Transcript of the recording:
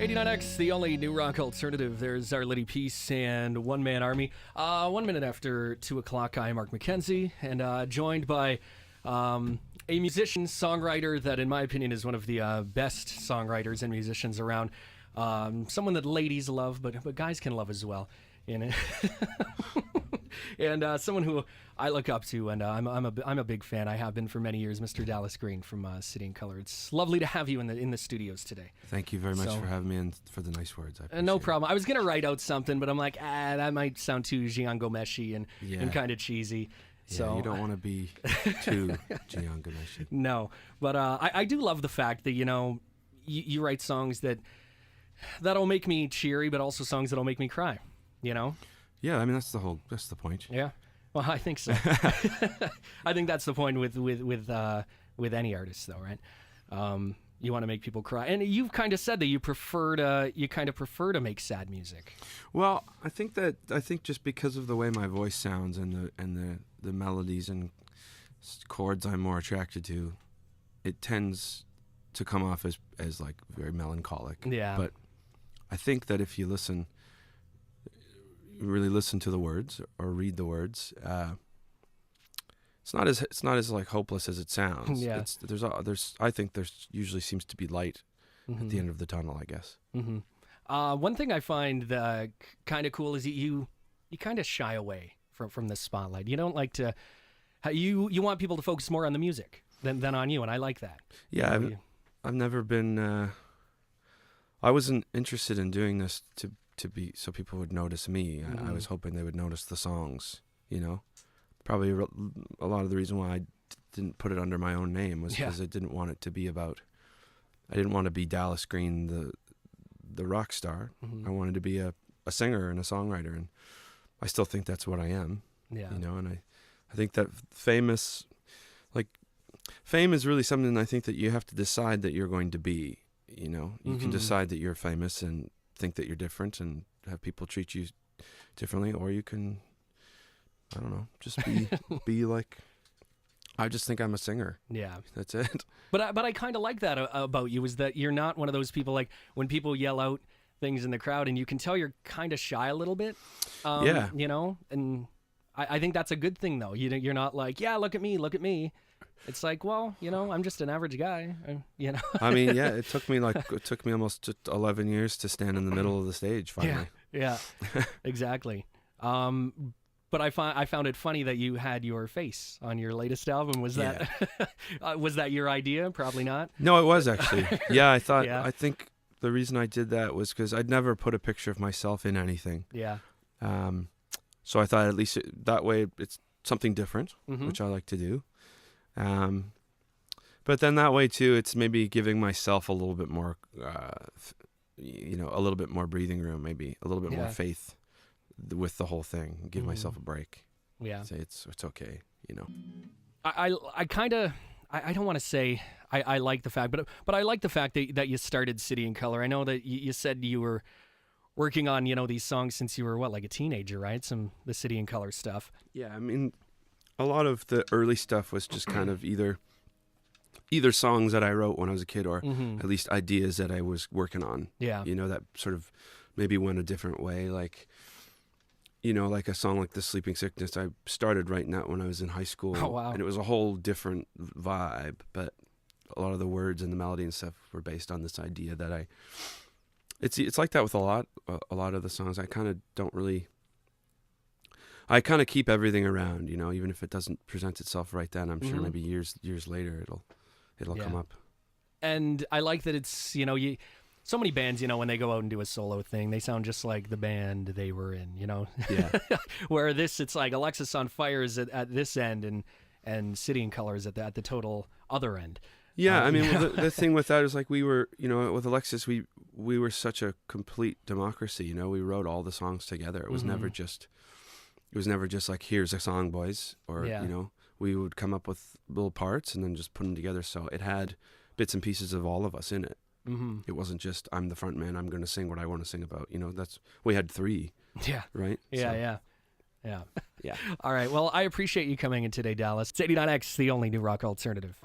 89X, the only new rock alternative. There's Our Lady Peace and One Man Army. 1 minute after 2 o'clock, I'm Mark McKenzie, and joined by a musician, songwriter that, in my opinion, is one of the best songwriters and musicians around. Someone that ladies love, but guys can love as well. And someone who I look up to, and I'm a big fan. I have been for many years, Mr. Dallas Green from City and Color. It's lovely to have you in the studios today. Thank you very much for having me and for the nice words. I appreciate no problem. I was gonna write out something, but I'm like, that might sound too Giangomeshi and kind of cheesy. Yeah, so you don't want to be too Giangomeshi. No, but I do love the fact that you write songs that'll make me cheery, but also songs that'll make me cry. Yeah, I mean that's the point. Yeah, well, I think so. I think that's the point with any artist, though, right? You want to make people cry, and you've kind of said that you prefer to make sad music. Well, I think just because of the way my voice sounds and the melodies and chords I'm more attracted to, it tends to come off as like very melancholic. Yeah, but I think that if you really listen to the words or read the words, it's not as like hopeless as it sounds. Yeah. I think there's usually seems to be light at the end of the tunnel, I guess. Mm-hmm. One thing I find kind of cool is you kind of shy away from the spotlight. You don't like to. You want people to focus more on the music than on you, and I like that. Yeah, I've never been. I wasn't interested in doing this to be so people would notice me. Mm-hmm. I was hoping they would notice the songs. Probably a lot of the reason why I didn't put it under my own name was because I didn't want it to be about. I didn't want to be Dallas Green, the rock star. Mm-hmm. I wanted to be a singer and a songwriter, and I still think that's what I am. Yeah, and I think that fame is really something I think that you have to decide that you're going to be. You Mm-hmm. can decide that you're famous and think that you're different and have people treat you differently, or you can, I don't know, just be like, I just think I'm a singer. Yeah, that's it. But I kind of like that about you, is that you're not one of those people like when people yell out things in the crowd and you can tell you're kind of shy a little bit. And I think that's a good thing though. You're not like, yeah, look at me. It's like, well, I'm just an average guy, I mean, yeah, it took me almost 11 years to stand in the middle of the stage finally. Yeah, exactly. But I found it funny that you had your face on your latest album. Was that was that your idea? Probably not. No, it was actually. Yeah, I think the reason I did that was because I'd never put a picture of myself in anything. Yeah. So I thought at least that way it's something different, mm-hmm. which I like to do. But then that way too, it's maybe giving myself a little bit more, a little bit more breathing room, maybe a little bit more faith with the whole thing. Give myself a break. Yeah, say it's okay. I don't want to say I like the fact, but I like the fact that you started City and Color. I know that you said you were working on these songs since you were like a teenager, right? The City and Color stuff. Yeah, I mean, a lot of the early stuff was just kind of either songs that I wrote when I was a kid, or mm-hmm. at least ideas that I was working on. Yeah, that sort of maybe went a different way, like. Like a song like The Sleeping Sickness, I started writing that when I was in high school. Oh, wow. And it was a whole different vibe, but a lot of the words and the melody and stuff were based on this idea that it's like that with a lot of the songs. I kind of keep everything around, even if it doesn't present itself right then. I'm sure mm-hmm. maybe years later it'll come up. And I like that it's, so many bands, when they go out and do a solo thing, they sound just like the band they were in, Yeah. Where it's like Alexis on Fire is at this end and City and Color is at the total other end. Yeah, I mean, well, the thing with that is like we were, with Alexis, we were such a complete democracy. We wrote all the songs together. It was mm-hmm. never just like, here's a song, boys, or we would come up with little parts and then just put them together. So it had bits and pieces of all of us in it. Mm-hmm. It wasn't just I'm the front man, I'm going to sing what I want to sing about. We had 3. Yeah. Right? Yeah. All right. Well, I appreciate you coming in today, Dallas. It's 89X, the only new rock alternative.